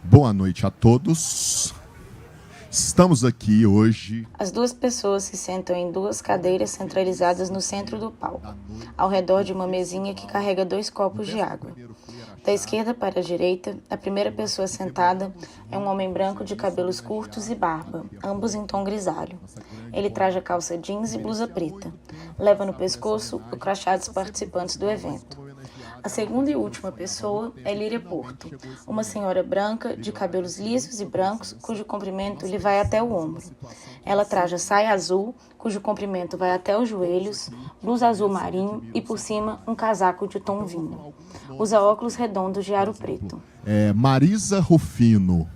Boa noite a todos. Estamos aqui hoje. As duas pessoas se sentam em duas cadeiras centralizadas no centro do palco, ao redor de uma mesinha que carrega 2 copos de água. Da esquerda para a direita, a primeira pessoa sentada é um homem branco de cabelos curtos e barba, ambos em tom grisalho. Ele traja calça jeans e blusa preta. Leva no pescoço o crachá dos participantes do evento. A segunda e última pessoa é Líria Porto, uma senhora branca de cabelos lisos e brancos, cujo comprimento lhe vai até o ombro. Ela traja saia azul, cujo comprimento vai até os joelhos, blusa azul marinho e, por cima, um casaco de tom vinho. Usa óculos redondos de aro preto. Marisa Rufino.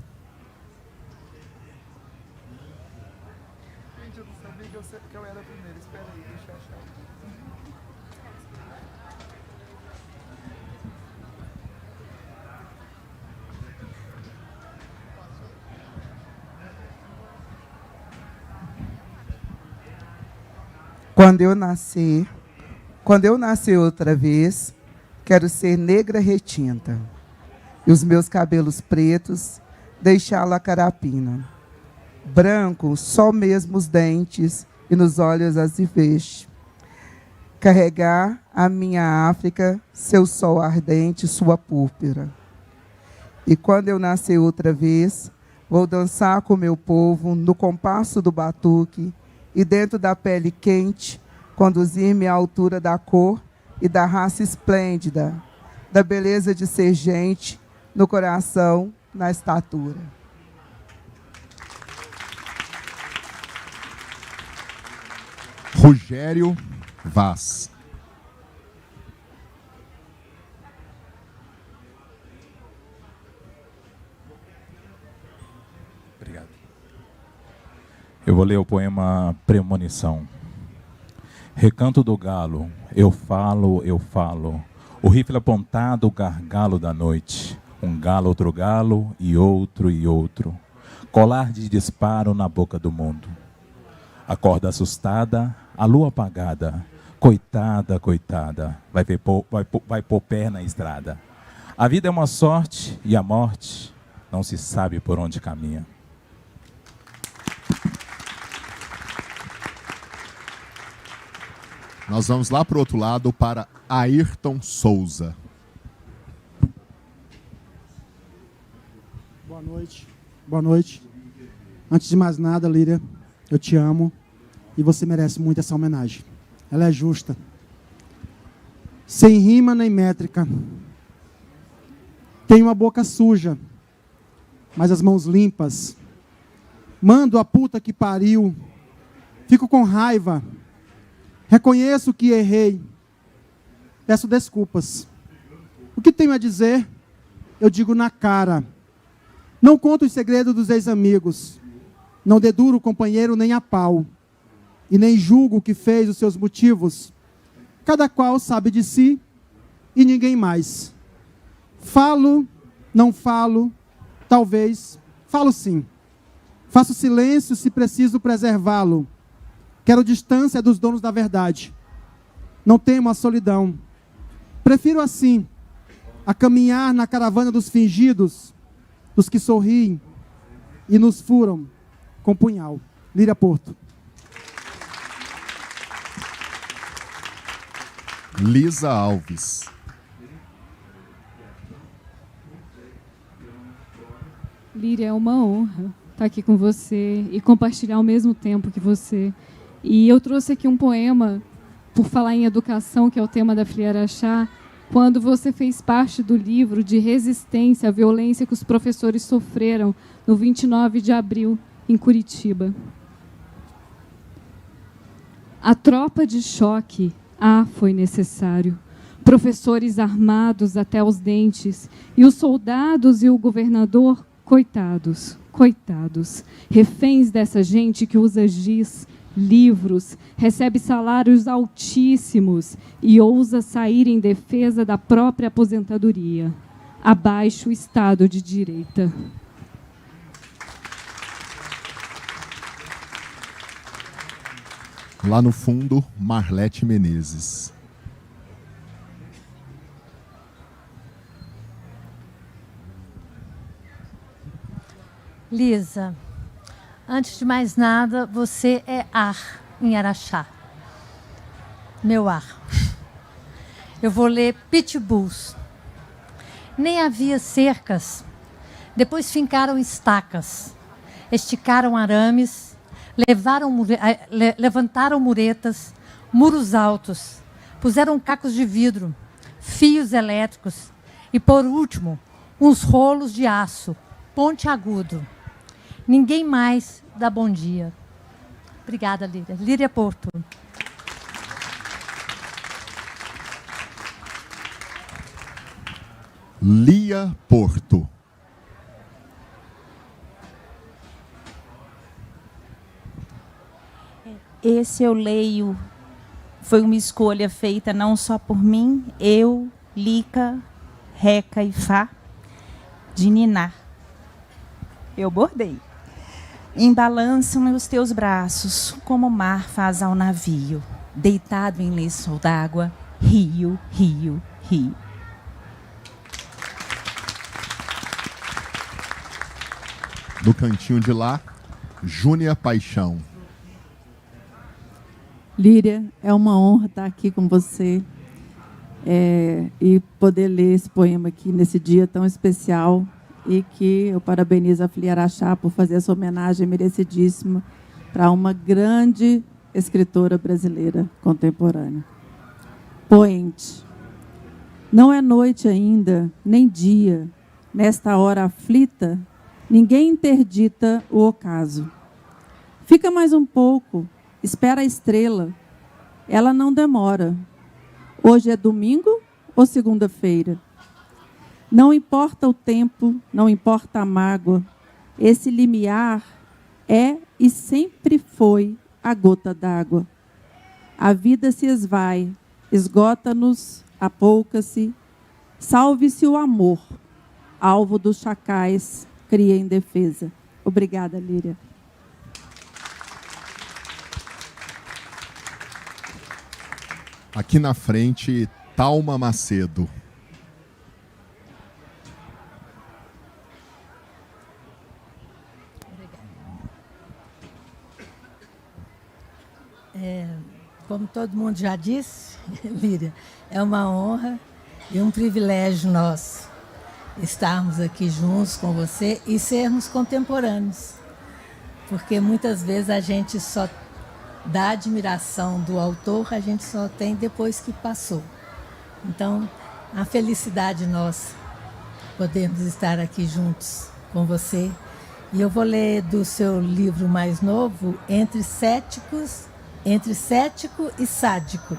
Gente, eu não sabia que eu era a primeira. Espera aí, deixa eu achar. Quando eu nascer outra vez, quero ser negra retinta, e os meus cabelos pretos deixá-lo a carapina. Branco, só mesmo os dentes, e nos olhos azuis. Carregar a minha África, seu sol ardente, sua púrpura. E quando eu nascer outra vez, vou dançar com meu povo no compasso do batuque, e dentro da pele quente, conduzir-me à altura da cor e da raça esplêndida, da beleza de ser gente, no coração, na estatura. Rogério Vaz. Obrigado. Eu vou ler o poema Premonição. Recanto do galo, eu falo, o rifle apontado, o gargalo da noite. Um galo, outro galo, e outro. Colar de disparo na boca do mundo. A corda assustada, a lua apagada. Coitada, vai pôr pé na estrada. A vida é uma sorte e a morte não se sabe por onde caminha. Nós vamos lá para o outro lado, para Ayrton Souza. Boa noite. Boa noite. Antes de mais nada, Líria, eu te amo e você merece muito essa homenagem. Ela é justa. Sem rima nem métrica. Tenho a boca suja, mas as mãos limpas. Mando a puta que pariu. Fico com raiva. Reconheço que errei. Peço desculpas. O que tenho a dizer, eu digo na cara. Não conto os segredos dos ex-amigos. Não deduro o companheiro nem a pau. E nem julgo o que fez os seus motivos. Cada qual sabe de si e ninguém mais. Falo, não falo, talvez, falo sim. Faço silêncio se preciso preservá-lo. Quero distância dos donos da verdade. Não temo a solidão. Prefiro assim, a caminhar na caravana dos fingidos, dos que sorriem e nos furam com punhal. Líria Porto. Lisa Alves. Líria, é uma honra estar aqui com você e compartilhar ao mesmo tempo que você. E eu trouxe aqui um poema, por falar em educação, que é o tema da Filiere Araxá, quando você fez parte do livro de resistência à violência que os professores sofreram no 29 de abril, em Curitiba. A tropa de choque, foi necessário. Professores armados até os dentes, e os soldados e o governador, coitados, reféns dessa gente que usa giz, livros, recebe salários altíssimos e ousa sair em defesa da própria aposentadoria. Abaixo o Estado de Direita. Lá no fundo, Marlete Menezes. Lisa, antes de mais nada, você é ar em Araxá. Meu ar. Eu vou ler Pitbulls. Nem havia cercas. Depois fincaram estacas. Esticaram arames. Levantaram muretas. Muros altos. Puseram cacos de vidro. Fios elétricos. E, por último, uns rolos de aço. Ponte agudo. Ninguém mais dá bom dia. Obrigada, Líria. Líria Porto. Lia Porto. Esse eu leio, foi uma escolha feita não só por mim, eu, Lica, Reca e Fá, de Niná. Eu bordei. Embalançam os teus braços, como o mar faz ao navio, deitado em lençol d'água, rio, rio, rio. No cantinho de lá, Júnia Paixão. Líria, é uma honra estar aqui com você e poder ler esse poema aqui nesse dia tão especial, e que eu parabenizo a Flia Araxá por fazer essa homenagem merecidíssima para uma grande escritora brasileira contemporânea. Poente. Não é noite ainda, nem dia, nesta hora aflita, ninguém interdita o ocaso. Fica mais um pouco, espera a estrela. Ela não demora. Hoje é domingo ou segunda-feira? Não importa o tempo, não importa a mágoa. Esse limiar é e sempre foi a gota d'água. A vida se esvai, esgota-nos, apouca-se. Salve-se o amor, alvo dos chacais, cria indefesa. Obrigada, Líria. Aqui na frente, Thalma Macedo. Como todo mundo já disse, Líria, é uma honra e um privilégio nosso estarmos aqui juntos com você e sermos contemporâneos. Porque muitas vezes a gente só dá admiração do autor, a gente só tem depois que passou. Então, a felicidade nossa, podemos estar aqui juntos com você. E eu vou ler do seu livro mais novo, Entre Cético e Sádico.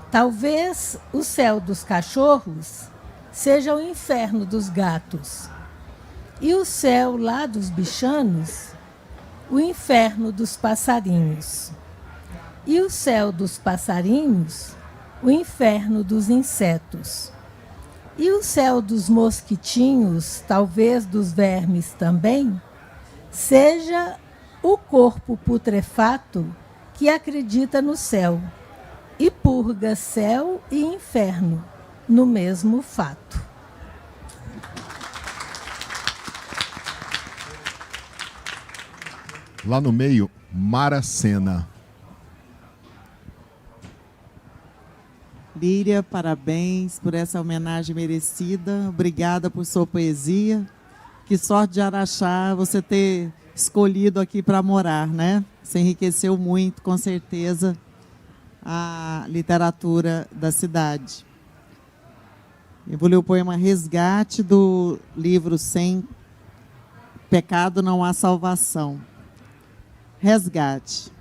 Talvez o céu dos cachorros seja o inferno dos gatos, e o céu lá dos bichanos, o inferno dos passarinhos, e o céu dos passarinhos, o inferno dos insetos, e o céu dos mosquitinhos, talvez dos vermes também, seja o corpo putrefato que acredita no céu e purga céu e inferno no mesmo fato. Lá no meio, Maracena. Líria, parabéns por essa homenagem merecida. Obrigada por sua poesia. Que sorte de Araxá você ter escolhido aqui para morar, né? Você enriqueceu muito, com certeza, a literatura da cidade. Eu vou ler o poema Resgate, do livro 100, Pecado Não Há Salvação. Resgate.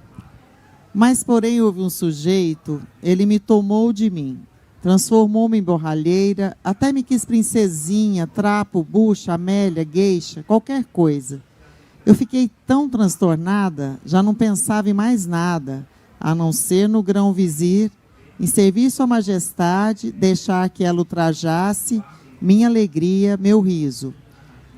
Mas, porém, houve um sujeito, ele me tomou de mim, transformou-me em borralheira, até me quis princesinha, trapo, bucha, amélia, gueixa, qualquer coisa. Eu fiquei tão transtornada, já não pensava em mais nada, a não ser no grão-vizir, em servir sua majestade, deixar que ela ultrajasse minha alegria, meu riso.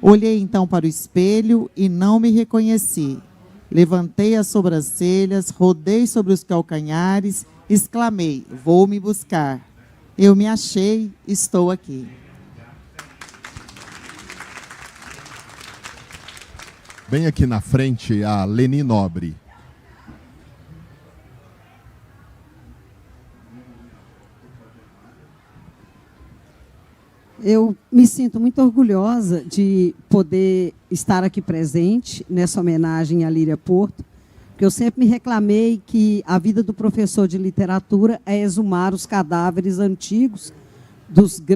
Olhei então para o espelho e não me reconheci. Levantei as sobrancelhas, rodei sobre os calcanhares, exclamei, vou me buscar. Eu me achei, estou aqui. Bem aqui na frente, a Leni Nobre. Eu me sinto muito orgulhosa de poder estar aqui presente nessa homenagem à Líria Porto, porque eu sempre me reclamei que a vida do professor de literatura é exumar os cadáveres antigos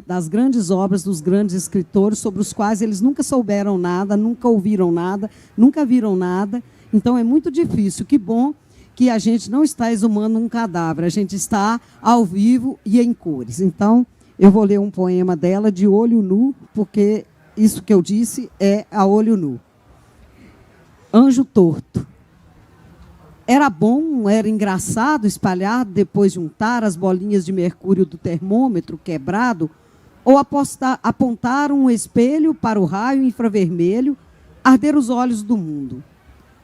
das grandes obras dos grandes escritores, sobre os quais eles nunca souberam nada, nunca ouviram nada, nunca viram nada. Então, é muito difícil. Que bom que a gente não está exumando um cadáver, a gente está ao vivo e em cores. Então, eu vou ler um poema dela de olho nu, porque isso que eu disse é a olho nu. Anjo torto. Era bom, era engraçado espalhar, depois de untar as bolinhas de mercúrio do termômetro quebrado, ou apontar um espelho para o raio infravermelho, arder os olhos do mundo.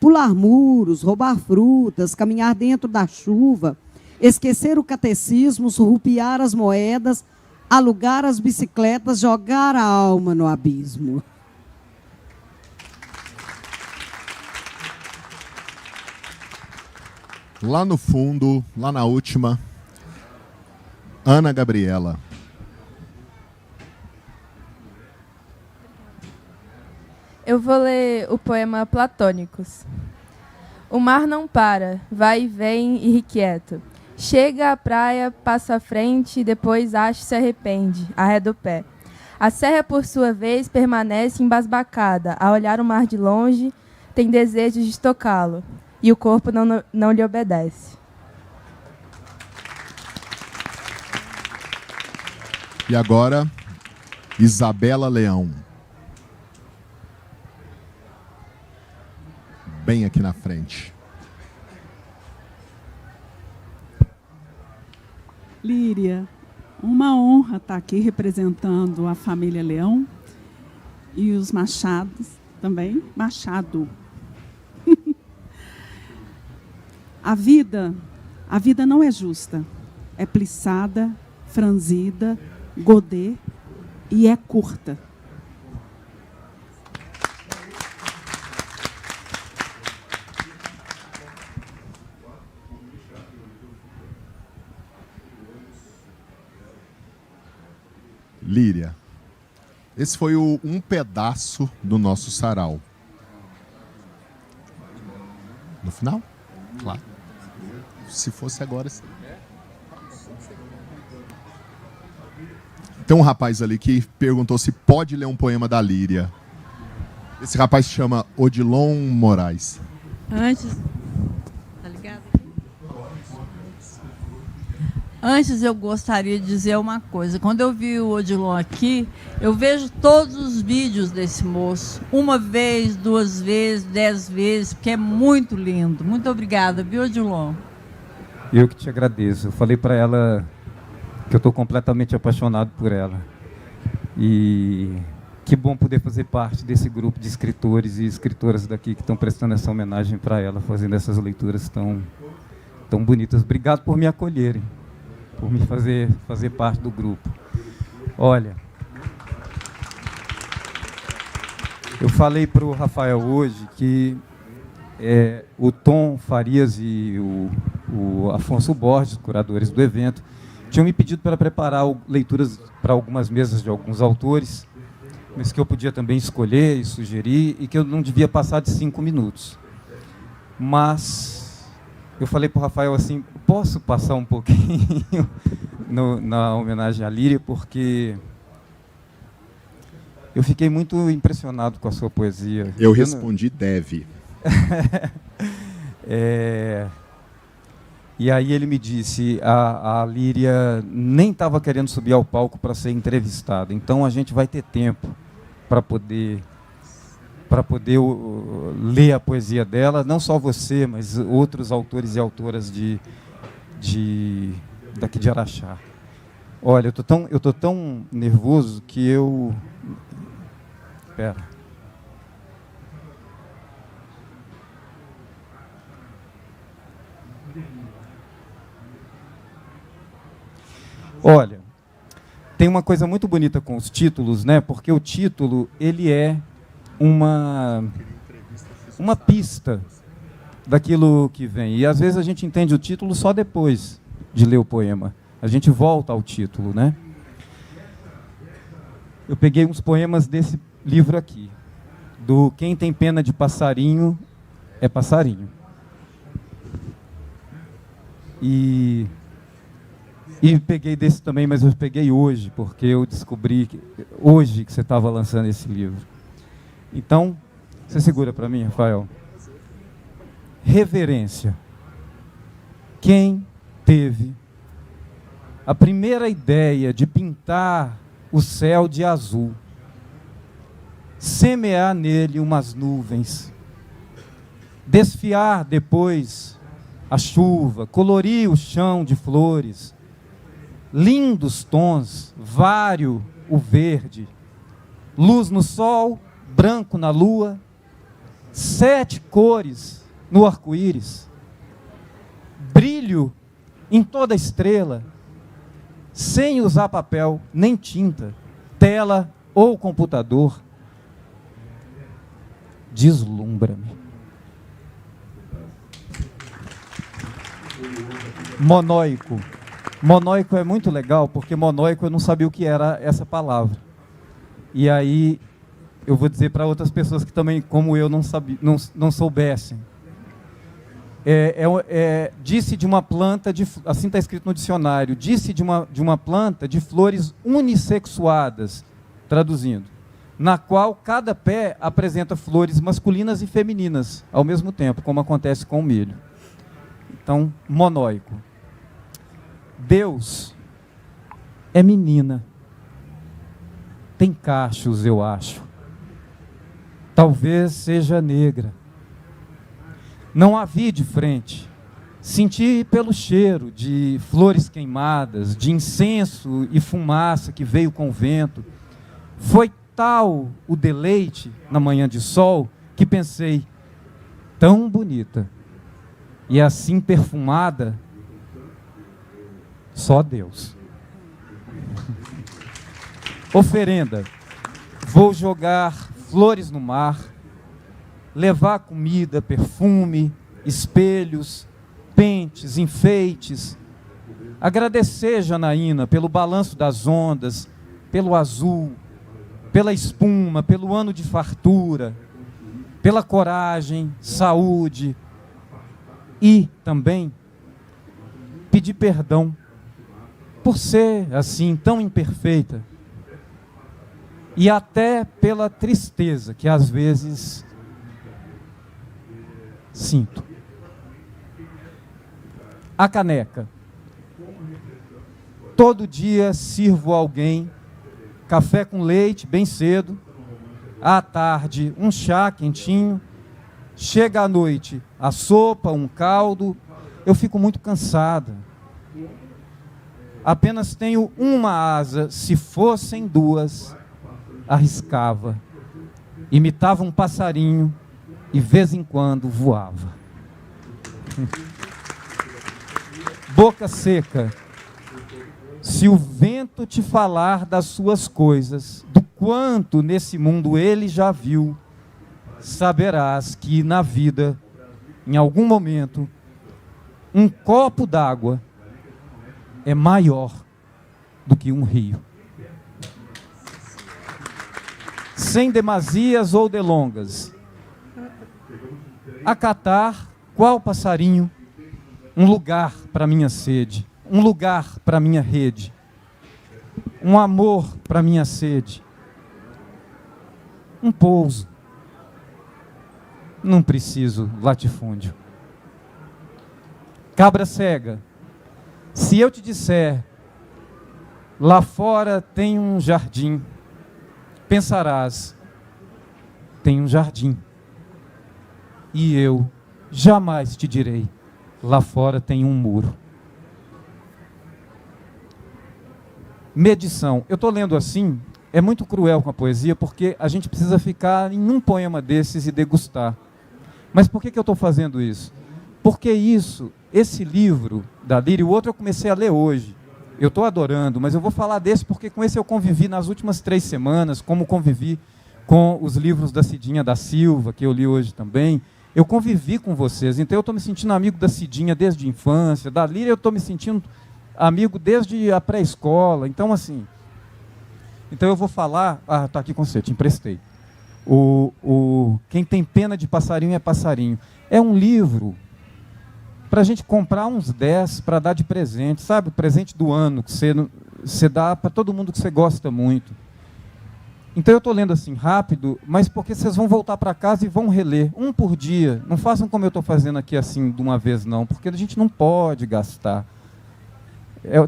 Pular muros, roubar frutas, caminhar dentro da chuva, esquecer o catecismo, surrupiar as moedas, alugar as bicicletas, jogar a alma no abismo. Lá no fundo, lá na última, Ana Gabriela. Eu vou ler o poema Platônicos. O mar não para, vai e vem irrequieto. Chega à praia, passa à frente, depois acha e se arrepende, arreda o pé. A serra, por sua vez, permanece embasbacada. A olhar o mar de longe, tem desejo de tocá-lo. E o corpo não lhe obedece. E agora, Isabela Leão. Bem aqui na frente. Líria, uma honra estar aqui representando a família Leão e os Machados também. Machado. A vida não é justa. É plissada, franzida, godê e é curta. Líria, esse foi um pedaço do nosso sarau. No final? Claro. Se fosse agora, sim. Tem um rapaz ali que perguntou se pode ler um poema da Líria. Esse rapaz se chama Odilon Moraes. Antes eu gostaria de dizer uma coisa. Quando eu vi o Odilon aqui, eu vejo todos os vídeos desse moço. Uma vez, 2 vezes, 10 vezes, porque é muito lindo. Muito obrigada, viu, Odilon? Eu que te agradeço. Eu falei para ela que eu estou completamente apaixonado por ela. E que bom poder fazer parte desse grupo de escritores e escritoras daqui que estão prestando essa homenagem para ela, fazendo essas leituras tão bonitas. Obrigado por me acolherem, por me fazer parte do grupo. Olha, eu falei para o Rafael hoje que o Tom Farias e o Afonso Borges, curadores do evento, tinham me pedido para preparar leituras para algumas mesas de alguns autores, mas que eu podia também escolher e sugerir, e que eu não devia passar de 5 minutos. Mas eu falei para o Rafael assim, posso passar um pouquinho na homenagem à Líria, porque eu fiquei muito impressionado com a sua poesia. Eu respondi, deve. E aí ele me disse, a Líria nem estava querendo subir ao palco para ser entrevistada, então a gente vai ter tempo para poder ler a poesia dela, não só você, mas outros autores e autoras daqui de Araxá. Olha, eu tô tão nervoso que eu... Espera. Olha, tem uma coisa muito bonita com os títulos, né? Porque o título, ele é uma... uma pista daquilo que vem. E às vezes a gente entende o título só depois de ler o poema. A gente volta ao título, né? Eu peguei uns poemas desse livro aqui, do Quem Tem Pena de Passarinho é Passarinho. E peguei desse também, mas eu peguei hoje, porque eu descobri hoje que você estava lançando esse livro. Então, você segura para mim, Rafael? Reverência. Quem teve a primeira ideia de pintar o céu de azul, semear nele umas nuvens, desfiar depois a chuva, colorir o chão de flores, lindos tons, vário o verde, luz no sol, branco na lua, 7 cores no arco-íris, brilho em toda estrela, sem usar papel nem tinta, tela ou computador. Deslumbra-me. Monóico. Monóico é muito legal, porque monóico eu não sabia o que era essa palavra. E aí eu vou dizer para outras pessoas que também, como eu, não soubessem. Disse de uma planta, assim está escrito no dicionário, disse de uma planta de flores unissexuadas, traduzindo, na qual cada pé apresenta flores masculinas e femininas ao mesmo tempo, como acontece com o milho. Então, monóico. Deus é menina. Tem cachos, eu acho. Talvez seja negra. Não a vi de frente. Senti pelo cheiro de flores queimadas, de incenso e fumaça que veio com o vento. Foi tal o deleite na manhã de sol que pensei, tão bonita e assim perfumada, só Deus. Oferenda. Vou jogar flores no mar, levar comida, perfume, espelhos, pentes, enfeites. Agradecer, Janaína, pelo balanço das ondas, pelo azul, pela espuma, pelo ano de fartura, pela coragem, saúde e também pedir perdão por ser assim tão imperfeita e até pela tristeza que às vezes sinto. A caneca. Todo dia sirvo a alguém café com leite bem cedo, à tarde um chá quentinho, chega à noite a sopa, um caldo, eu fico muito cansada. Apenas tenho uma asa, se fossem 2, arriscava, imitava um passarinho e, de vez em quando, voava. Boca seca. Se o vento te falar das suas coisas, do quanto nesse mundo ele já viu, saberás que na vida, em algum momento, um copo d'água é maior do que um rio. Sem demasias ou delongas. Acatar qual passarinho, um lugar para minha sede, um lugar para minha rede, um amor para minha sede, um pouso. Não preciso latifúndio. Cabra cega. Se eu te disser, lá fora tem um jardim, pensarás, tem um jardim. E eu jamais te direi, lá fora tem um muro. Medição. Eu estou lendo assim, é muito cruel com a poesia, porque a gente precisa ficar em um poema desses e degustar. Mas por que eu estou fazendo isso? Porque esse livro da Líria, o outro eu comecei a ler hoje. Eu estou adorando, mas eu vou falar desse porque com esse eu convivi nas últimas 3 semanas, como convivi com os livros da Cidinha da Silva, que eu li hoje também, eu convivi com vocês. Então eu estou me sentindo amigo da Cidinha desde a infância, da Líria eu estou me sentindo amigo desde a pré-escola. Então, assim, então eu vou falar... Ah, está aqui com você, te emprestei. Quem tem pena de passarinho é passarinho. É um livro para a gente comprar uns 10 para dar de presente, sabe? O presente do ano, que você dá para todo mundo que você gosta muito. Então eu estou lendo assim rápido, mas porque vocês vão voltar para casa e vão reler, um por dia. Não façam como eu estou fazendo aqui assim de uma vez não, porque a gente não pode gastar.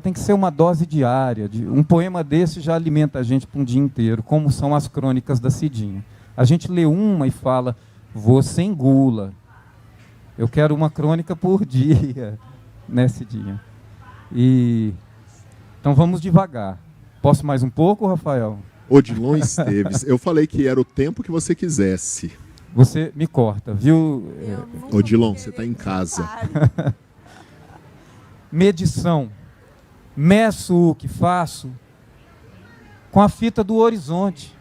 Tem que ser uma dose diária. Um poema desse já alimenta a gente para um dia inteiro, como são as crônicas da Cidinha. A gente lê uma e fala, vou sem gula. Eu quero uma crônica por dia, né, Cidinha? Então vamos devagar. Posso mais um pouco, Rafael? Odilon Esteves, eu falei que era o tempo que você quisesse. Você me corta, viu? Odilon, você está em casa. Medição. Meço o que faço com a fita do horizonte.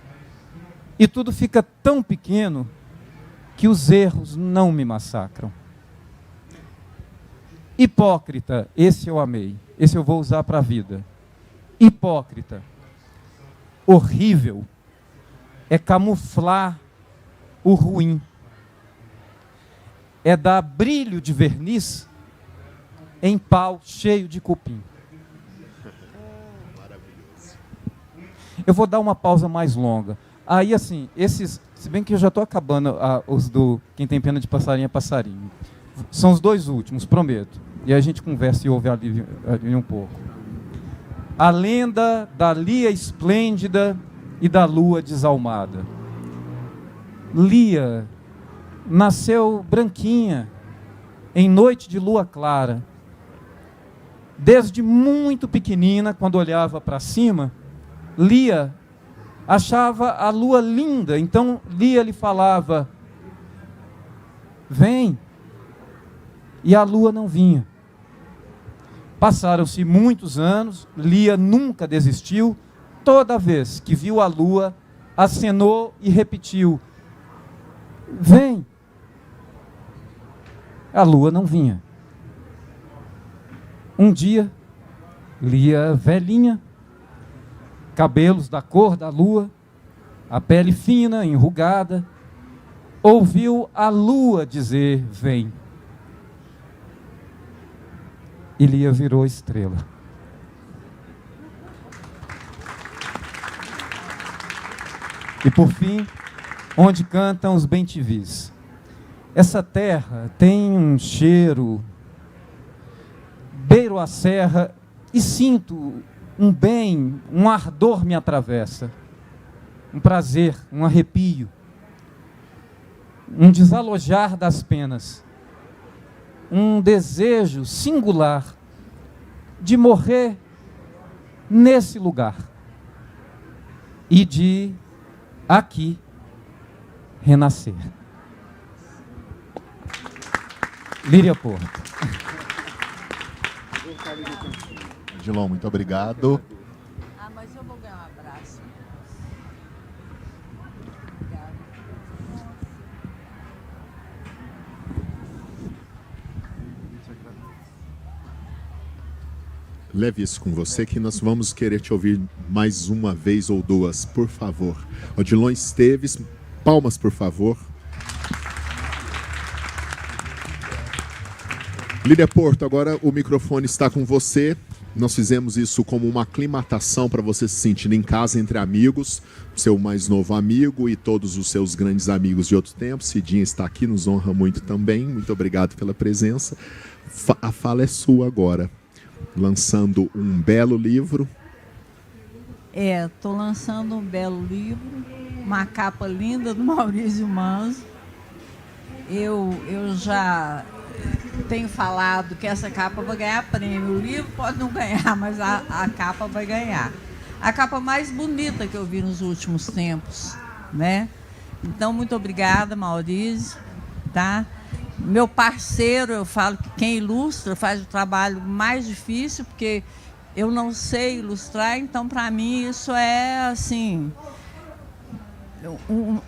E tudo fica tão pequeno que os erros não me massacram. Hipócrita, esse eu amei. Esse eu vou usar para a vida. Hipócrita. Horrível é camuflar o ruim. É dar brilho de verniz em pau cheio de cupim. Eu vou dar uma pausa mais longa. Aí, assim, se bem que eu já estou acabando os do Quem Tem Pena de Passarinho é Passarinho. São os dois últimos, prometo. E aí a gente conversa e ouve ali um pouco. A lenda da Lia esplêndida e da lua desalmada. Lia nasceu branquinha, em noite de lua clara. Desde muito pequenina, quando olhava para cima, Lia achava a lua linda. Então Lia lhe falava, vem. E a lua não vinha. Passaram-se muitos anos, Lia nunca desistiu. Toda vez que viu a lua, acenou e repetiu, vem. A lua não vinha. Um dia, Lia velhinha, cabelos da cor da lua, a pele fina, enrugada, ouviu a lua dizer, vem. E Lia virou estrela. E por fim, onde cantam os bem-te-vis. Essa terra tem um cheiro, beiro a serra e sinto um bem, um ardor me atravessa, um prazer, um arrepio, um desalojar das penas, um desejo singular de morrer nesse lugar e de aqui renascer. Líria Porto. Odilon, muito obrigado. Mas eu vou ganhar um abraço. Leve isso com você que nós vamos querer te ouvir mais uma vez ou duas, por favor. Odilon Esteves, palmas, por favor. Líria Porto, agora o microfone está com você. Nós fizemos isso como uma aclimatação para você se sentir em casa entre amigos, seu mais novo amigo e todos os seus grandes amigos de outro tempo. Cidinha está aqui, nos honra muito também. Muito obrigado pela presença. A fala é sua agora. Lançando um belo livro. Estou lançando um belo livro, uma capa linda do Maurício Manzo. Eu já tenho falado que essa capa vai ganhar prêmio. O livro pode não ganhar, mas a capa vai ganhar. A capa mais bonita que eu vi nos últimos tempos, né? Então, muito obrigada, Maurício, tá? Meu parceiro, eu falo que quem ilustra faz o trabalho mais difícil, porque eu não sei ilustrar, então, para mim, isso é, assim,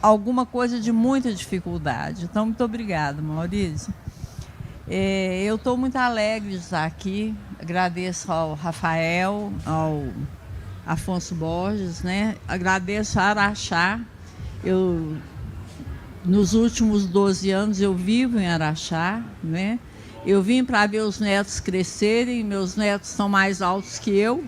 alguma coisa de muita dificuldade. Então, muito obrigada, Maurício. Eu estou muito alegre de estar aqui. Agradeço ao Rafael, ao Afonso Borges, né? Agradeço a Araxá. Nos últimos 12 anos eu vivo em Araxá, né? Eu vim para ver os netos crescerem, meus netos são mais altos que eu.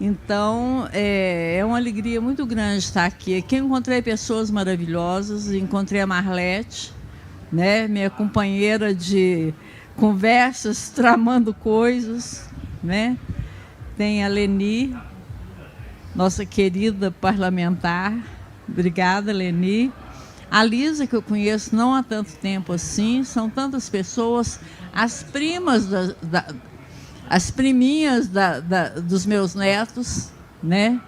Então, é uma alegria muito grande estar aqui. Aqui eu encontrei pessoas maravilhosas, encontrei a Marlete, né? Minha companheira de conversas, tramando coisas, né? Tem a Leni, nossa querida parlamentar. Obrigada, Leni. A Lisa, que eu conheço não há tanto tempo assim, são tantas pessoas, as primas, as priminhas dos meus netos, né?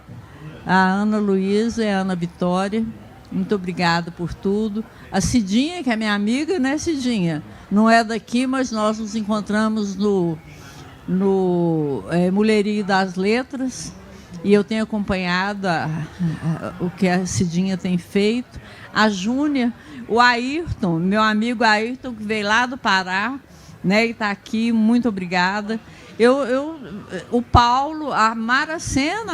A Ana Luísa e a Ana Vitória, muito obrigada por tudo. A Cidinha, que é minha amiga, né, Cidinha? Não é daqui, mas nós nos encontramos no Mulherio das Letras, e eu tenho acompanhado o que a Cidinha tem feito. A Júnia, o Ayrton, meu amigo Ayrton, que veio lá do Pará, né, e está aqui, muito obrigada. O Paulo, a Maracena,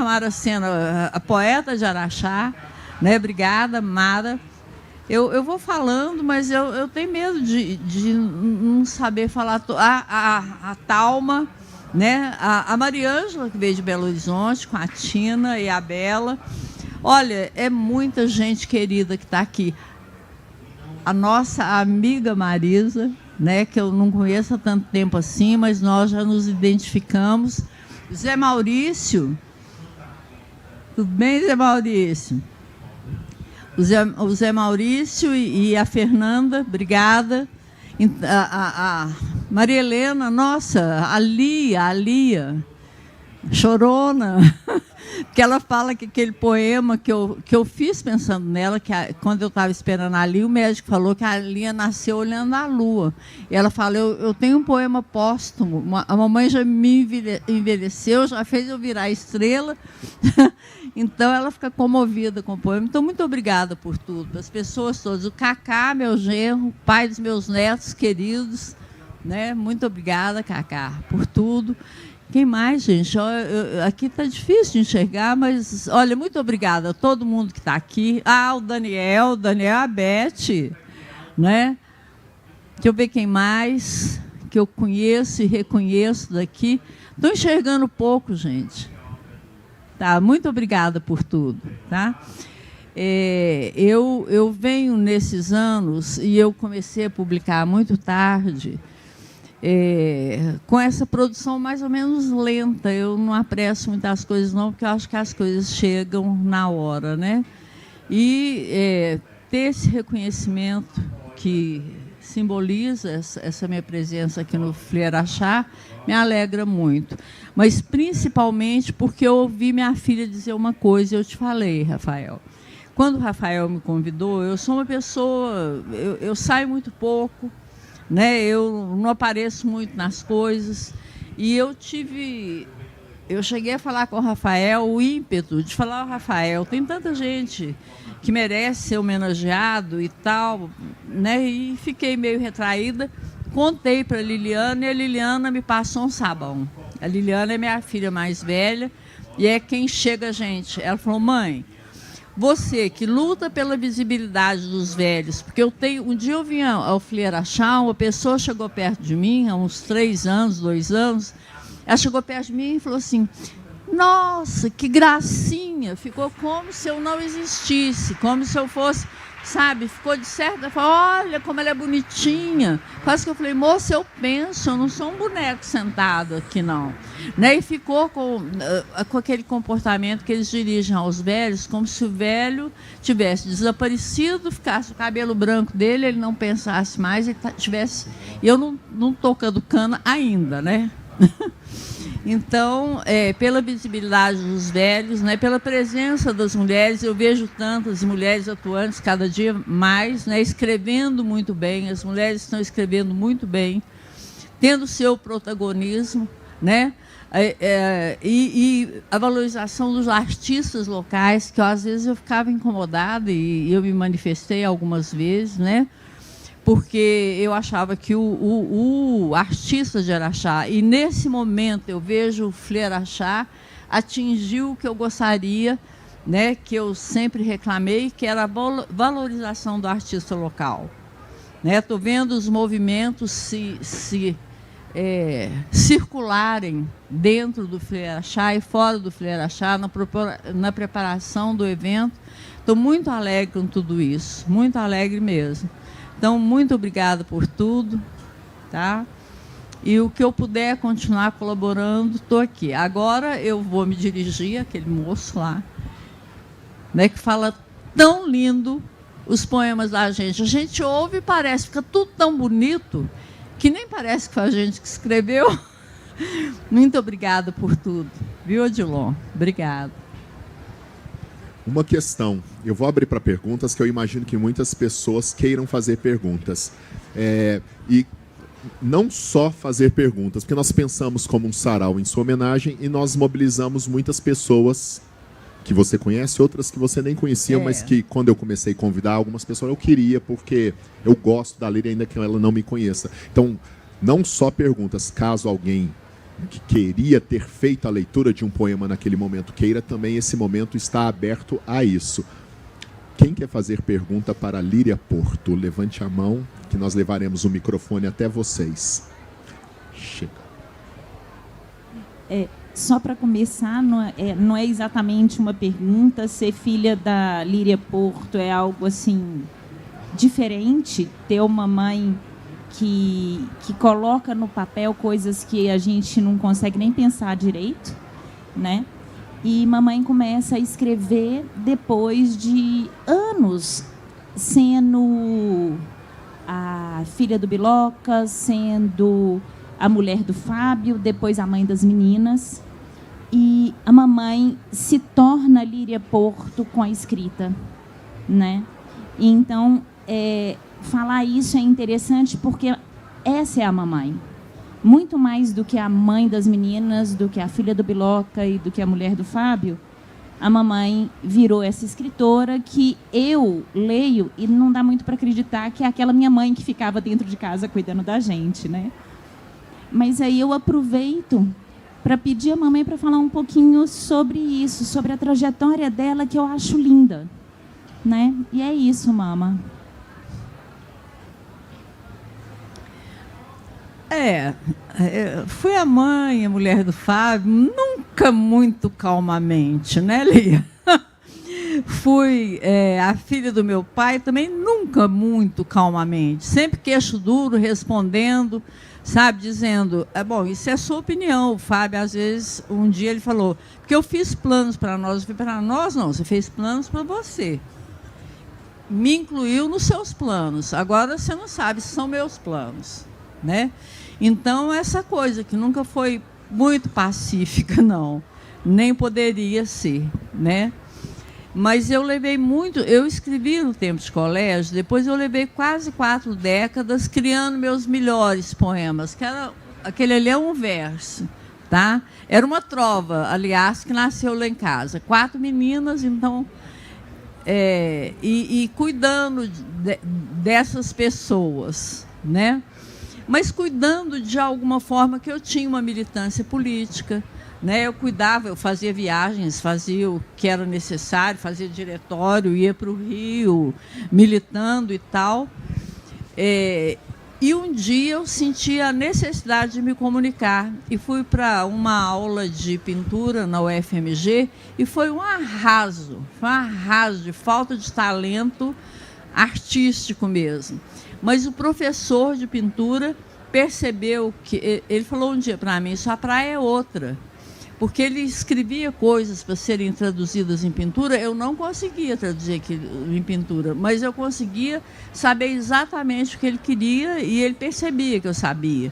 a poeta de Araxá, né, obrigada, Mara. Eu vou falando, mas eu tenho medo de não saber falar. A Talma, né, a Mariângela, que veio de Belo Horizonte, com a Tina e a Bela. Olha, é muita gente querida que está aqui. A nossa amiga Marisa, né, que eu não conheço há tanto tempo assim, mas nós já nos identificamos. Zé Maurício. Tudo bem, Zé Maurício? O Zé Maurício e a Fernanda, obrigada. A Maria Helena, nossa, a Lia, chorona, porque ela fala que aquele poema que eu fiz pensando nela, que quando eu estava esperando a Lia, o médico falou que a Lia nasceu olhando a lua. E ela fala, eu tenho um poema póstumo, a mamãe já me envelheceu, já fez eu virar estrela. Então, ela fica comovida com o poema. Então, muito obrigada por tudo, as pessoas todas. O Cacá, meu genro, pai dos meus netos queridos, né? Muito obrigada, Cacá, por tudo. Quem mais, gente? Aqui está difícil de enxergar, mas, olha, muito obrigada a todo mundo que está aqui. O Daniel, a Beth, né? Deixa eu ver quem mais que eu conheço e reconheço daqui. Estou enxergando pouco, gente. Tá, muito obrigada por tudo, tá? Eu venho nesses anos, e eu comecei a publicar muito tarde, com essa produção mais ou menos lenta. Eu não apresso muitas coisas, não, porque eu acho que as coisas chegam na hora, né? E ter esse reconhecimento que simboliza essa minha presença aqui no FLI Araxá me alegra muito. Mas, principalmente, porque eu ouvi minha filha dizer uma coisa, e eu te falei, Rafael. Quando o Rafael me convidou, eu sou uma pessoa, eu saio muito pouco, né? Eu não apareço muito nas coisas, e eu cheguei a falar com o Rafael o ímpeto de falar, Rafael, tem tanta gente que merece ser homenageado e tal, né? E fiquei meio retraída, contei para a Liliana, e a Liliana me passou um sabão. A Liliana é minha filha mais velha, e é quem chega a gente. Ela falou, mãe, você que luta pela visibilidade dos velhos, porque um dia eu vim ao FLI Araxá, uma pessoa chegou perto de mim, há uns 3 anos, 2 anos, ela chegou perto de mim e falou assim, nossa, que gracinha, ficou como se eu não existisse, como se eu fosse, sabe, ficou de certa forma, olha como ela é bonitinha. Quase que eu falei, moça, eu penso, eu não sou um boneco sentado aqui, não. Né? E ficou com aquele comportamento que eles dirigem aos velhos, como se o velho tivesse desaparecido, ficasse o cabelo branco dele, ele não pensasse mais, ele tivesse... E eu não estou caducando ainda, né? Então, pela visibilidade dos velhos, né, pela presença das mulheres, eu vejo tantas mulheres atuantes cada dia mais, né, escrevendo muito bem, as mulheres estão escrevendo muito bem, tendo seu protagonismo, né? E a valorização dos artistas locais, que às vezes eu ficava incomodada, e eu me manifestei algumas vezes, né? Porque eu achava que o artista de Araxá, e nesse momento eu vejo o FLE Araxá atingiu o que eu gostaria, né, que eu sempre reclamei, que era a valorização do artista local. Estou vendo os movimentos circularem dentro do FLE Araxá e fora do FLE Araxá, na preparação do evento. Estou muito alegre com tudo isso, muito alegre mesmo. Então, muito obrigada por tudo, tá? E o que eu puder continuar colaborando, estou aqui. Agora eu vou me dirigir àquele moço lá, né, que fala tão lindo os poemas da gente. A gente ouve e parece, fica tudo tão bonito, que nem parece que foi a gente que escreveu. Muito obrigada por tudo. Viu, Odilon? Obrigada. Uma questão, eu vou abrir para perguntas, que eu imagino que muitas pessoas queiram fazer perguntas. E não só fazer perguntas, porque nós pensamos como um sarau em sua homenagem e nós mobilizamos muitas pessoas que você conhece, outras que você nem conhecia, mas que quando eu comecei a convidar algumas pessoas eu queria, porque eu gosto da Líria, ainda que ela não me conheça. Então, não só perguntas, caso alguém que queria ter feito a leitura de um poema naquele momento queira, também esse momento está aberto a isso. Quem quer fazer pergunta para a Líria Porto? Levante a mão, que nós levaremos o microfone até vocês. Chega. Só para começar, não é exatamente uma pergunta. Ser filha da Líria Porto é algo assim diferente. Ter uma mãe que coloca no papel coisas que a gente não consegue nem pensar direito, né? E mamãe começa a escrever depois de anos sendo a filha do Biloca, sendo a mulher do Fábio, depois a mãe das meninas. E a mamãe se torna Líria Porto com a escrita, né? E então, falar isso é interessante porque essa é a mamãe. Muito mais do que a mãe das meninas, do que a filha do Biloca e do que a mulher do Fábio, a mamãe virou essa escritora que eu leio e não dá muito para acreditar que é aquela minha mãe que ficava dentro de casa cuidando da gente, né? Mas aí eu aproveito para pedir a mamãe para falar um pouquinho sobre isso, sobre a trajetória dela, que eu acho linda, né? E é isso, mama. Fui a mãe, a mulher do Fábio, nunca muito calmamente, né, Lia? Fui a filha do meu pai, também nunca muito calmamente. Sempre queixo duro, respondendo, sabe, dizendo, bom, isso é a sua opinião. O Fábio, às vezes, um dia ele falou, porque eu fiz planos para nós. Eu falei, para nós não, você fez planos para você. Me incluiu nos seus planos. Agora você não sabe se são meus planos, né? Então, essa coisa que nunca foi muito pacífica, não. Nem poderia ser, né? Mas eu levei muito... Eu escrevi no tempo de colégio, depois eu levei quase 4 décadas criando meus melhores poemas, que era, aquele ali é um verso, tá? Era uma trova, aliás, que nasceu lá em casa. 4 meninas, então... e cuidando dessas pessoas, né? Mas cuidando de alguma forma que eu tinha uma militância política, né? Eu cuidava, eu fazia viagens, fazia o que era necessário, fazia diretório, ia para o Rio, militando e tal. E um dia eu senti a necessidade de me comunicar e fui para uma aula de pintura na UFMG e foi um arraso de falta de talento artístico mesmo. Mas o professor de pintura percebeu que... Ele falou um dia para mim, sua praia é outra. Porque ele escrevia coisas para serem traduzidas em pintura, eu não conseguia traduzir aquilo em pintura, mas eu conseguia saber exatamente o que ele queria e ele percebia que eu sabia.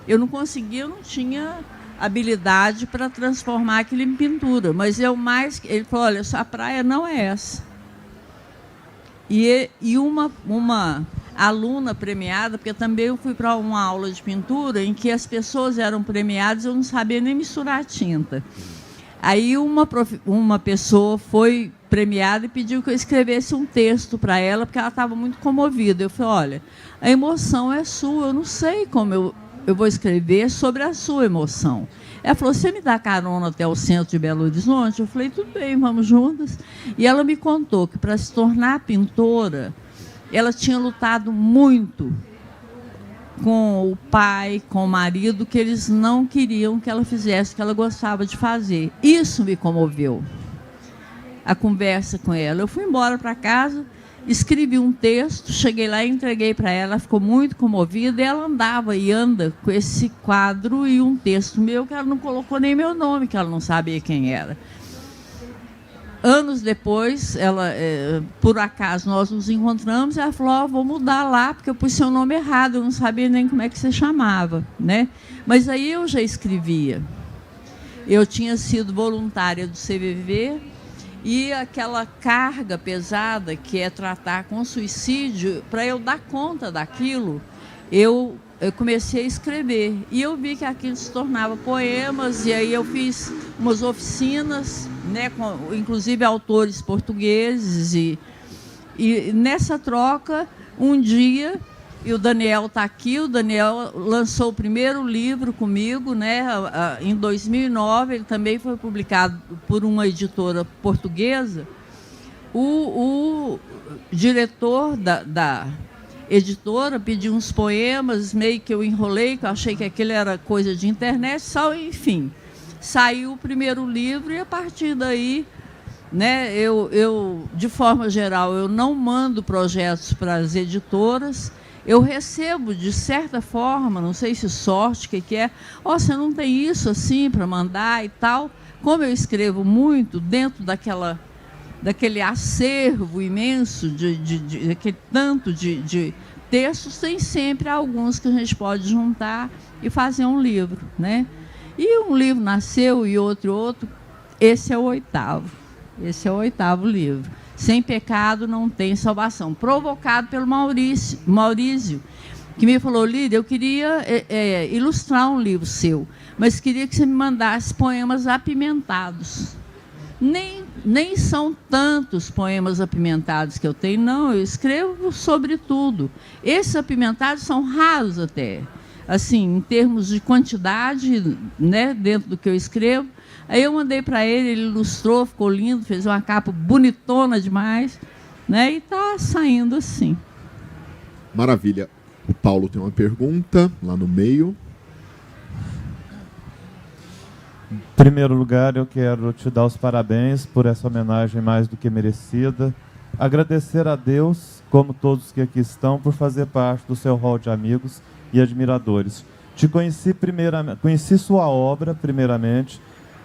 Eu não conseguia, eu não tinha habilidade para transformar aquilo em pintura, mas ele falou, olha, sua praia não é essa. E aluna premiada, porque também eu fui para uma aula de pintura em que as pessoas eram premiadas e eu não sabia nem misturar tinta. Aí uma pessoa foi premiada e pediu que eu escrevesse um texto para ela, porque ela estava muito comovida. Eu falei, olha, a emoção é sua, eu não sei como eu vou escrever sobre a sua emoção. Ela falou, você me dá carona até o centro de Belo Horizonte? Eu falei, tudo bem, vamos juntas. E ela me contou que, para se tornar pintora, ela tinha lutado muito com o pai, com o marido, que eles não queriam que ela fizesse o que ela gostava de fazer. Isso me comoveu, a conversa com ela. Eu fui embora para casa, escrevi um texto, cheguei lá e entreguei para ela, ela ficou muito comovida, e ela andava e anda com esse quadro e um texto meu, que ela não colocou nem meu nome, que ela não sabia quem era. Anos depois, por acaso, nós nos encontramos, e ela falou, vou mudar lá, porque eu pus seu nome errado, eu não sabia nem como é que você chamava, né? Mas aí eu já escrevia. Eu tinha sido voluntária do CVV, e aquela carga pesada que é tratar com suicídio, para eu dar conta daquilo, eu comecei a escrever. E eu vi que aquilo se tornava poemas, e aí eu fiz umas oficinas, né, com, inclusive, autores portugueses. E nessa troca, um dia, e o Daniel está aqui, o Daniel lançou o primeiro livro comigo, né, em 2009, ele também foi publicado por uma editora portuguesa. O diretor da editora pediu uns poemas, meio que eu enrolei, que eu achei que aquilo era coisa de internet, só, enfim. Saiu o primeiro livro e, a partir daí, né, eu, de forma geral, eu não mando projetos para as editoras, eu recebo, de certa forma, não sei se sorte, o que é, você não tem isso assim para mandar e tal. Como eu escrevo muito dentro daquele acervo imenso, daquele tanto de textos, tem sempre alguns que a gente pode juntar e fazer um livro, né? E um livro nasceu e outro, esse é o 8º. Esse é o 8º livro. Sem pecado não tem salvação. Provocado pelo Maurício, que me falou, Lídia, eu queria ilustrar um livro seu, mas queria que você me mandasse poemas apimentados. Nem são tantos poemas apimentados que eu tenho, não, eu escrevo sobre tudo. Esses apimentados são raros até, assim, em termos de quantidade, né, dentro do que eu escrevo. Aí eu mandei para ele ilustrou, ficou lindo, fez uma capa bonitona demais, né, e está saindo assim. Maravilha. O Paulo tem uma pergunta lá no meio. Em primeiro lugar, eu quero te dar os parabéns por essa homenagem mais do que merecida. Agradecer a Deus, como todos que aqui estão, por fazer parte do seu hall de amigos e admiradores. Te conheci primeiramente, conheci sua obra primeiramente,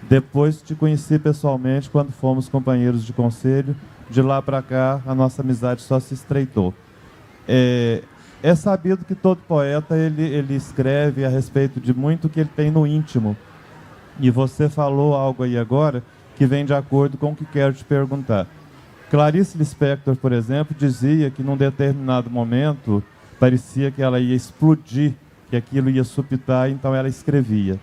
depois te conheci pessoalmente quando fomos companheiros de conselho. De lá para cá, a nossa amizade só se estreitou. É sabido que todo poeta ele escreve a respeito de muito que ele tem no íntimo. E você falou algo aí agora que vem de acordo com o que quero te perguntar. Clarice Lispector, por exemplo, dizia que num determinado momento parecia que ela ia explodir, que aquilo ia supitar, então ela escrevia.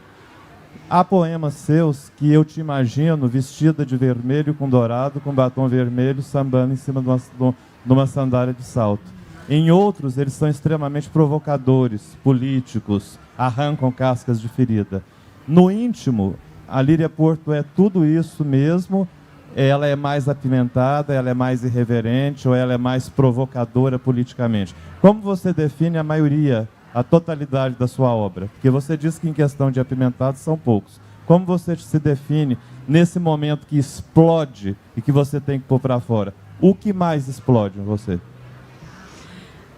Há poemas seus que eu te imagino vestida de vermelho com dourado, com batom vermelho, sambando em cima de uma sandália de salto. Em outros, eles são extremamente provocadores, políticos, arrancam cascas de ferida. No íntimo, a Líria Porto é tudo isso mesmo, ela é mais apimentada, ela é mais irreverente, ou ela é mais provocadora politicamente. Como você define a maioria, a totalidade da sua obra? Porque você disse que em questão de apimentados são poucos. Como você se define nesse momento que explode e que você tem que pôr para fora? O que mais explode em você?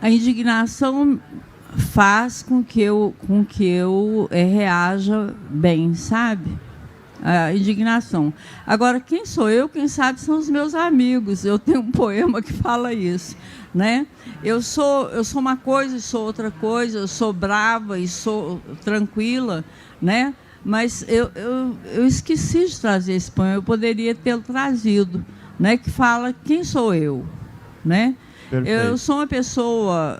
A indignação faz com que eu reaja bem, sabe? A indignação. Agora, quem sou eu? Quem sabe são os meus amigos. Eu tenho um poema que fala isso, né? Eu sou uma coisa e sou outra coisa, eu sou brava e sou tranquila, né? Mas eu esqueci de trazer esse poema, eu poderia tê-lo trazido, né? Que fala quem sou eu, né? Perfeito. Eu sou uma pessoa,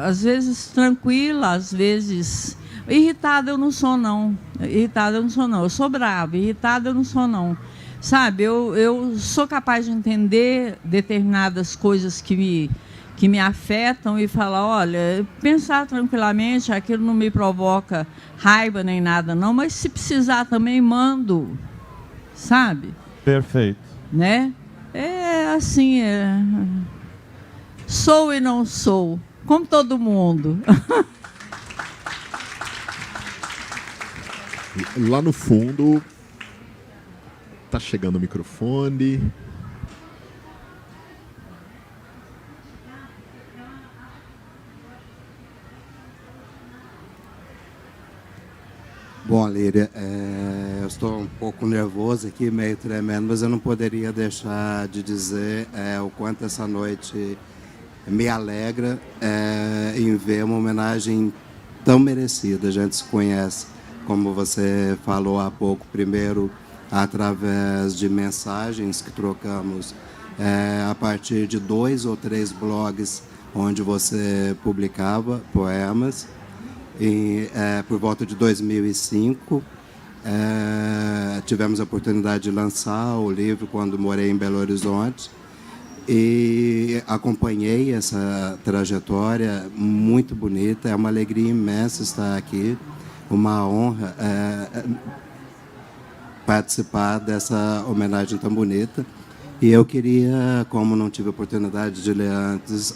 às vezes tranquila, às vezes... Irritada eu não sou, não. Irritada eu não sou, não. Eu sou brava, irritada eu não sou, não. Sabe, eu sou capaz de entender determinadas coisas que me afetam e falar, olha, pensar tranquilamente, aquilo não me provoca raiva nem nada, não, mas se precisar também mando, sabe? Perfeito. Né? É assim, sou e não sou, como todo mundo. Lá no fundo, tá chegando o microfone. Bom, Líria, eu estou um pouco nervoso aqui, meio tremendo, mas eu não poderia deixar de dizer o quanto essa noite me alegra em ver uma homenagem tão merecida. A gente se conhece, como você falou há pouco, primeiro através de mensagens que trocamos a partir de 2 ou 3 blogs onde você publicava poemas. Por volta de 2005, tivemos a oportunidade de lançar o livro quando morei em Belo Horizonte e acompanhei essa trajetória muito bonita. É uma alegria imensa estar aqui, uma honra participar dessa homenagem tão bonita. E eu queria, como não tive a oportunidade de ler antes,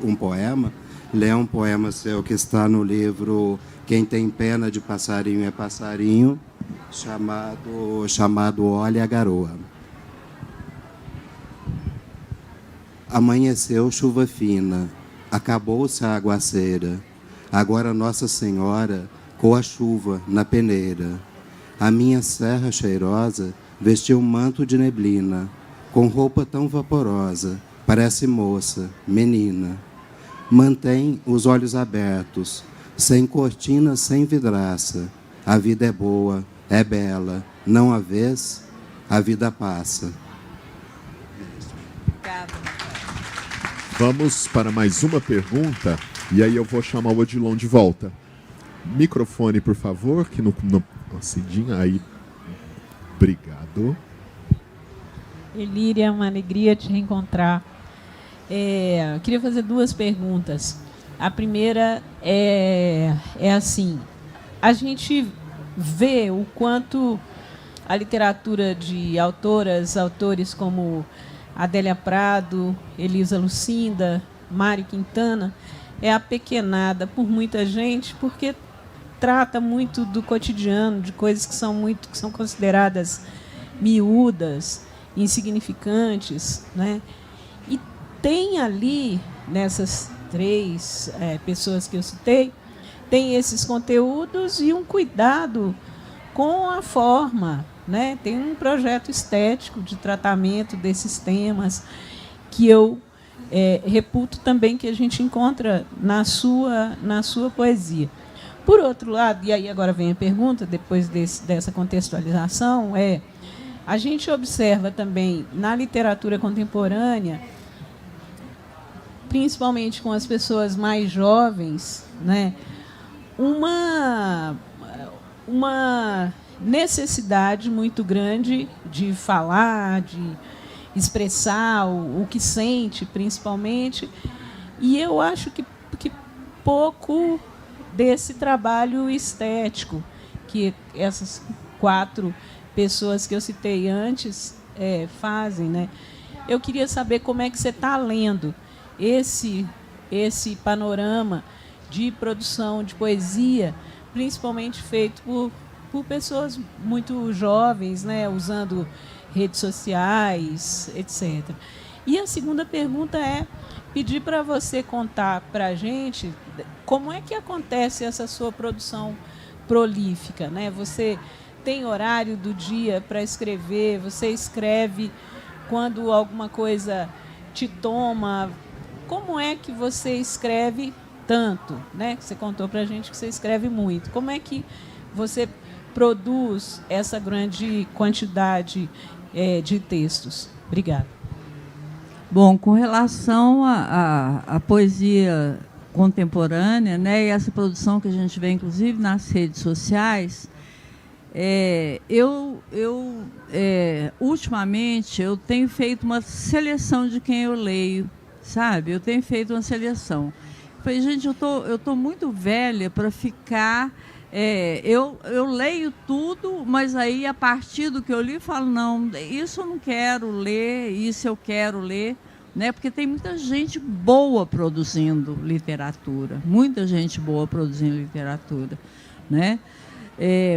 um poema, ler um poema seu que está no livro Quem Tem Pena de Passarinho é Passarinho, chamado Olha a Garoa. Amanheceu chuva fina, acabou-se a aguaceira, agora Nossa Senhora coa chuva na peneira. A minha serra cheirosa vestiu um manto de neblina, com roupa tão vaporosa, parece moça, menina. Mantém os olhos abertos, sem cortina, sem vidraça. A vida é boa, é bela, não a vês, a vida passa. Vamos para mais uma pergunta, e aí eu vou chamar o Odilon de volta. Microfone, por favor, que no Cidinha, aí. Obrigado. Elíria, é uma alegria te reencontrar. Eu queria fazer 2 perguntas. A primeira é assim, a gente vê o quanto a literatura de autores como Adélia Prado, Elisa Lucinda, Mário Quintana, é apequenada por muita gente porque trata muito do cotidiano, de coisas que são consideradas miúdas, insignificantes, né? E tem ali, nessas 3 pessoas que eu citei, tem esses conteúdos e um cuidado com a forma, né? Tem um projeto estético de tratamento desses temas que eu reputo também que a gente encontra na sua poesia. Por outro lado, e aí agora vem a pergunta, depois dessa contextualização, a gente observa também na literatura contemporânea, principalmente com as pessoas mais jovens, né, uma necessidade muito grande de falar, de expressar o que sente, principalmente, e eu acho que pouco desse trabalho estético que essas 4 pessoas que eu citei antes fazem, né? Eu queria saber como é que você está lendo esse panorama de produção de poesia, principalmente feito por pessoas muito jovens, né, usando redes sociais, etc. E a segunda pergunta é pedir para você contar para a gente como é que acontece essa sua produção prolífica, né? Você tem horário do dia para escrever? Você escreve quando alguma coisa te toma? Como é que você escreve tanto, né? Você contou para a gente que você escreve muito. Como é que você produz essa grande quantidade de textos? Obrigada. Bom, com relação à poesia contemporânea, né, e essa produção que a gente vê, inclusive, nas redes sociais, ultimamente, eu tenho feito uma seleção de quem eu leio, sabe? Eu tenho feito uma seleção. Falei, gente, eu tô muito velha para ficar... eu leio tudo, mas aí, a partir do que eu li, eu falo, não, isso eu não quero ler, isso eu quero ler, né? Porque tem muita gente boa produzindo literatura, muita gente boa produzindo literatura, né?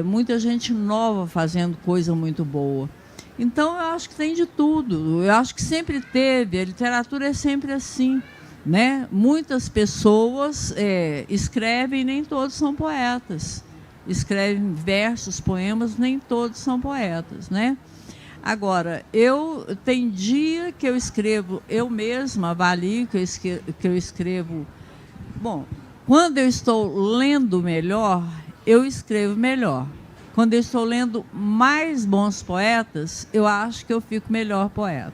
Muita gente nova fazendo coisa muito boa. Então, eu acho que tem de tudo, eu acho que sempre teve, a literatura é sempre assim, né? Muitas pessoas escrevem, nem todos são poetas. Escrevem versos, poemas, nem todos são poetas, né? Agora, tem dia que eu escrevo, eu mesma avalio que eu escrevo. Bom, quando eu estou lendo melhor, eu escrevo melhor. Quando eu estou lendo mais bons poetas, eu acho que eu fico melhor poeta.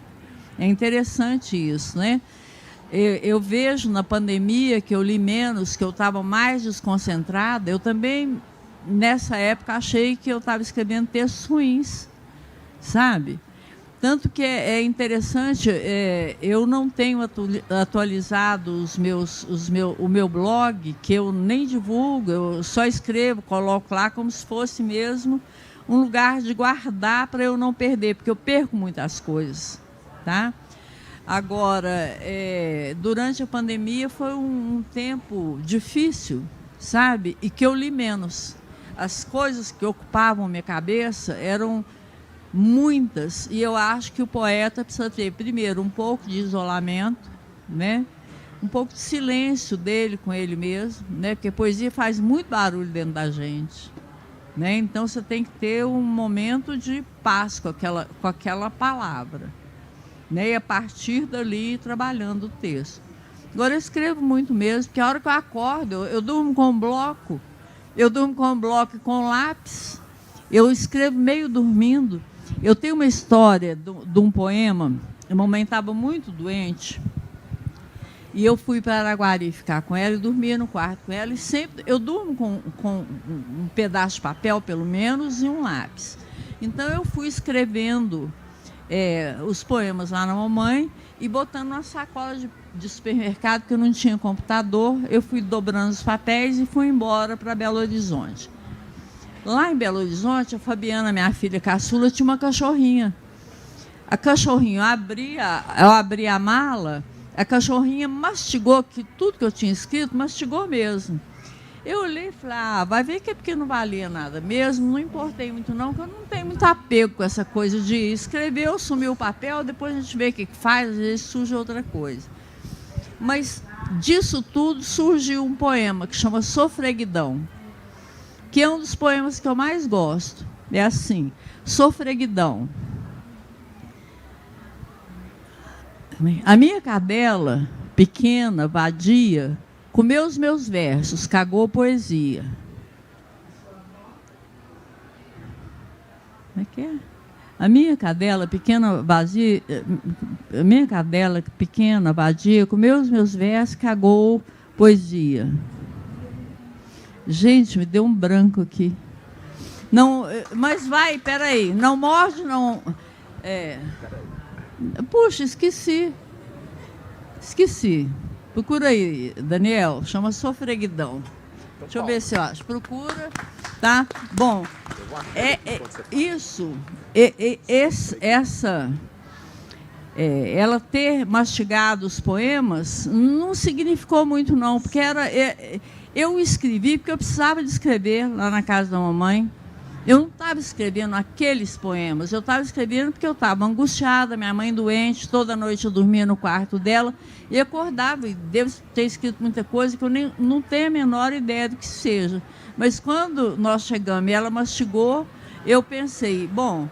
É interessante isso, né? Eu vejo na pandemia que eu li menos, que eu estava mais desconcentrada. Eu também, nessa época, achei que eu estava escrevendo textos ruins, sabe? Tanto que é interessante, eu não tenho atualizado o meu blog, que eu nem divulgo, eu só escrevo, coloco lá como se fosse mesmo um lugar de guardar para eu não perder, porque eu perco muitas coisas, tá? Agora, durante a pandemia foi um tempo difícil, sabe? E que eu li menos. As coisas que ocupavam minha cabeça eram muitas, e eu acho que o poeta precisa ter, primeiro, um pouco de isolamento, né? Um pouco de silêncio dele com ele mesmo, né? Porque a poesia faz muito barulho dentro da gente, né? Então, você tem que ter um momento de paz com aquela palavra, né? E a partir dali, trabalhando o texto. Agora, eu escrevo muito mesmo, porque a hora que eu acordo, eu durmo com um bloco, eu durmo com um bloco e com lápis, eu escrevo meio dormindo. Eu tenho uma história de um poema, a mamãe estava muito doente, e eu fui para Araguari ficar com ela e dormia no quarto com ela, e sempre eu durmo com um pedaço de papel, pelo menos, e um lápis. Então, eu fui escrevendo os poemas lá na mamãe e botando numa sacola de supermercado, que eu não tinha computador. Eu fui dobrando os papéis e fui embora para Belo Horizonte. Lá em Belo Horizonte, a Fabiana, minha filha caçula, tinha uma cachorrinha. A cachorrinha, eu abri a mala, a cachorrinha mastigou, que tudo que eu tinha escrito, mastigou mesmo. Eu olhei e falei, vai ver que é porque não valia nada mesmo, não importei muito não, porque eu não tenho muito apego com essa coisa de escrever, eu sumi o papel, depois a gente vê o que faz, às vezes surge outra coisa. Mas disso tudo surgiu um poema que chama Sofreguidão, que é um dos poemas que eu mais gosto. É assim, Sofreguidão. A minha cadela, pequena, vadia, comeu os meus versos, cagou poesia. Como é que é? A minha cadela pequena, vadia, comeu os meus versos, cagou poesia. Gente, me deu um branco aqui. Não, mas vai, peraí, não morde, não. Puxa, esqueci. Procura aí, Daniel, chama Sofreguidão. Deixa eu ver se eu acho. Procura, tá? Bom, ela ter mastigado os poemas não significou muito, não, porque eu escrevi porque eu precisava de escrever lá na casa da mamãe. Eu não estava escrevendo aqueles poemas, eu estava escrevendo porque eu estava angustiada, minha mãe doente, toda noite eu dormia no quarto dela e acordava, e devo ter escrito muita coisa que eu não tenho a menor ideia do que seja. Mas quando nós chegamos e ela mastigou, eu pensei, bom,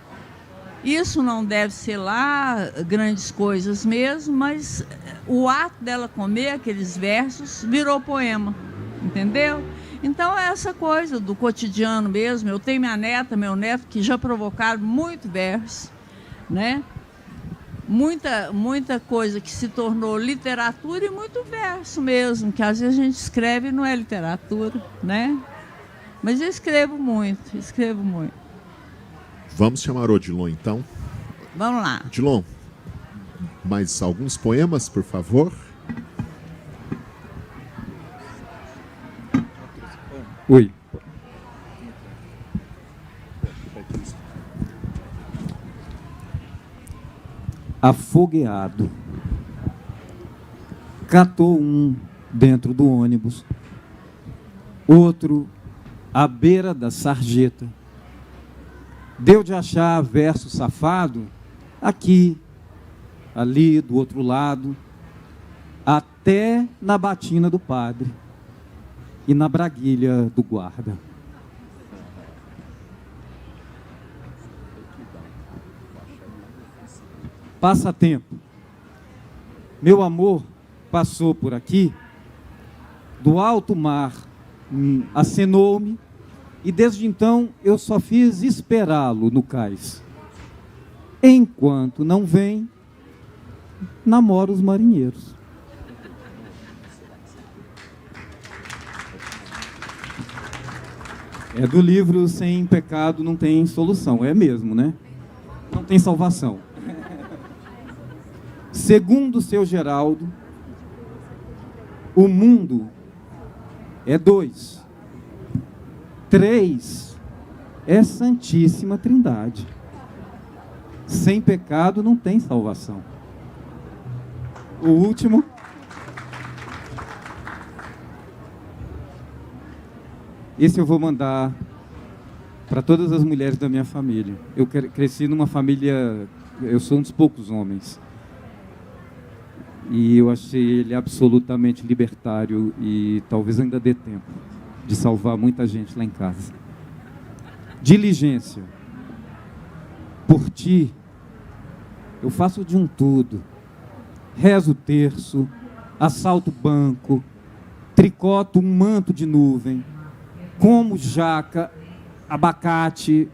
isso não deve ser lá grandes coisas mesmo, mas o ato dela comer aqueles versos virou poema, entendeu? Então, é essa coisa do cotidiano mesmo. Eu tenho minha neta, meu neto, que já provocaram muito verso, né? muita coisa que se tornou literatura e muito verso mesmo, que às vezes a gente escreve e não é literatura, né? Mas eu escrevo muito. Vamos chamar Odilon, então. Vamos lá. Odilon, mais alguns poemas, por favor. Oi. Afogueado. Catou um dentro do ônibus, outro à beira da sarjeta. Deu de achar verso safado aqui, ali, do outro lado, até na batina do padre e na braguilha do guarda. Passatempo. Meu amor passou por aqui, do alto mar acenou-me, e desde então eu só fiz esperá-lo no cais. Enquanto não vem, namoro os marinheiros. É do livro Sem Pecado Não Tem Solução, é mesmo, né? Não tem salvação. Segundo seu Geraldo, o mundo é 2. 3 é Santíssima Trindade. Sem pecado não tem salvação. O último. Esse eu vou mandar para todas as mulheres da minha família. Eu cresci numa família, eu sou um dos poucos homens. E eu achei ele absolutamente libertário e talvez ainda dê tempo de salvar muita gente lá em casa. Diligência. Por ti, eu faço de um tudo. Rezo o terço, assalto banco, tricoto um manto de nuvem, como jaca, abacate,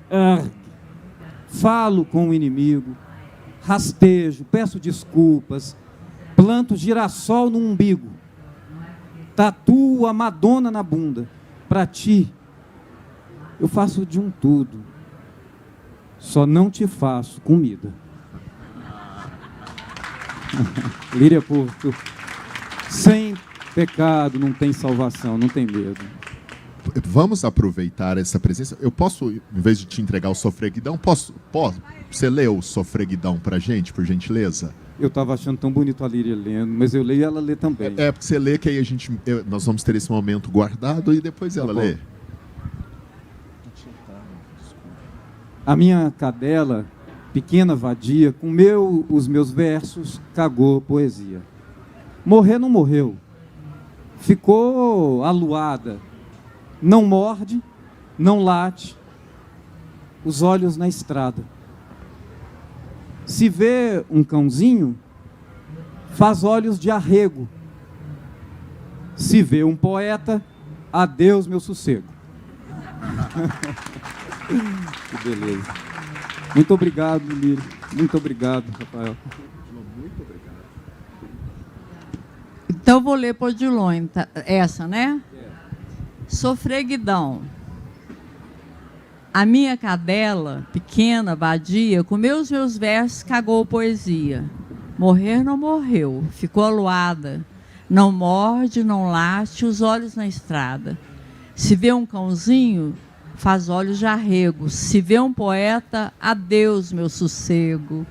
falo com o inimigo, rastejo, peço desculpas, planto girassol no umbigo, tatuo a Madonna na bunda. Para ti, eu faço de um tudo, só não te faço comida. Líria Porto. Sem pecado não tem salvação, não tem medo. Vamos aproveitar essa presença. Eu posso, em vez de te entregar o sofreguidão, posso você ler o sofreguidão pra gente, por gentileza? Eu estava achando tão bonito a Líria lendo, mas eu leio e ela lê também. É, porque você lê que aí nós vamos ter esse momento guardado e depois ela lê. A minha cadela, pequena vadia, com os meus versos, cagou poesia. Morrer não morreu. Ficou aluada. Não morde, não late, os olhos na estrada. Se vê um cãozinho, faz olhos de arrego. Se vê um poeta, adeus meu sossego. Que beleza. Muito obrigado, Lírio. Muito obrigado, Rafael. Muito obrigado. Então eu vou ler para o Odilon, essa, né? Sofreguidão. A minha cadela, pequena, vadia, comeu os meus versos, cagou poesia. Morrer não morreu, ficou aluada. Não morde, não late, os olhos na estrada. Se vê um cãozinho, faz olhos de arrego. Se vê um poeta, adeus meu sossego.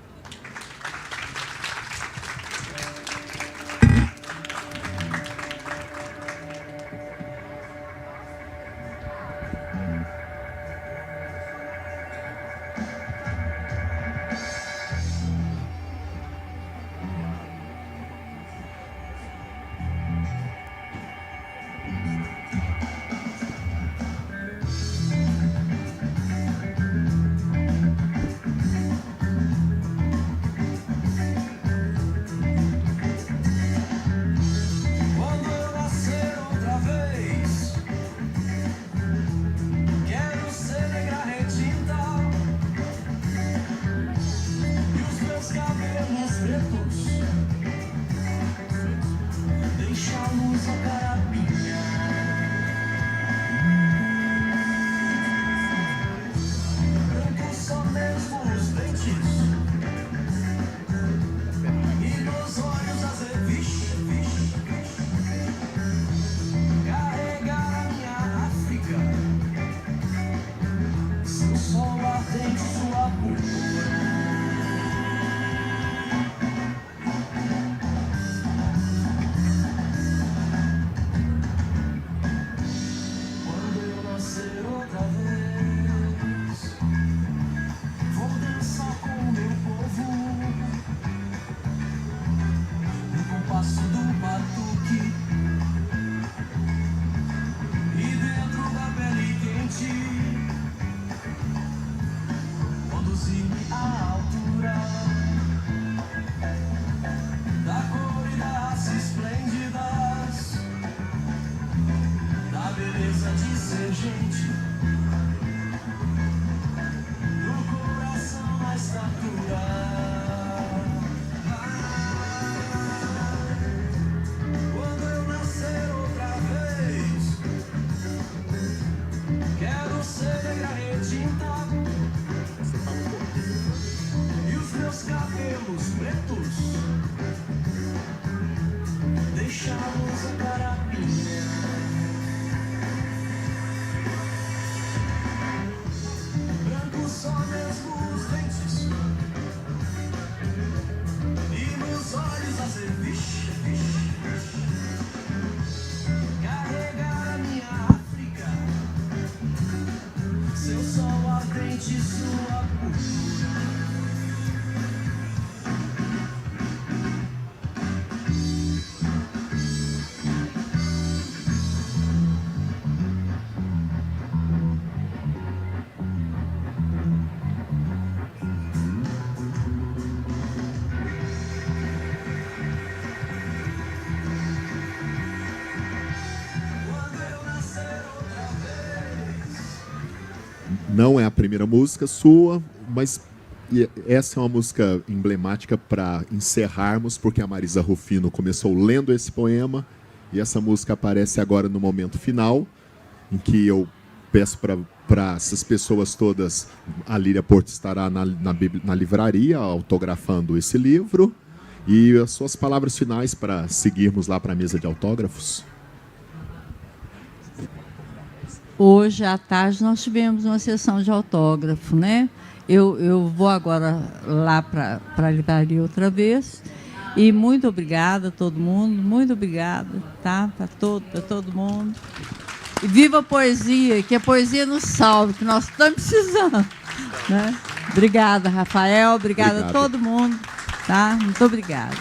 Não é a primeira música sua, mas essa é uma música emblemática para encerrarmos, porque a Marisa Rufino começou lendo esse poema e essa música aparece agora no momento final, em que eu peço para essas pessoas todas, a Líria Porto estará na livraria autografando esse livro, e as suas palavras finais para seguirmos lá para a mesa de autógrafos. Hoje à tarde nós tivemos uma sessão de autógrafo, né? Eu vou agora lá para a livraria outra vez. E muito obrigada a todo mundo, muito obrigada, tá? Para todo mundo. E viva a poesia, que a poesia nos salve, que nós estamos precisando, né? Obrigada, Rafael, obrigada a todo mundo, tá? Muito obrigada.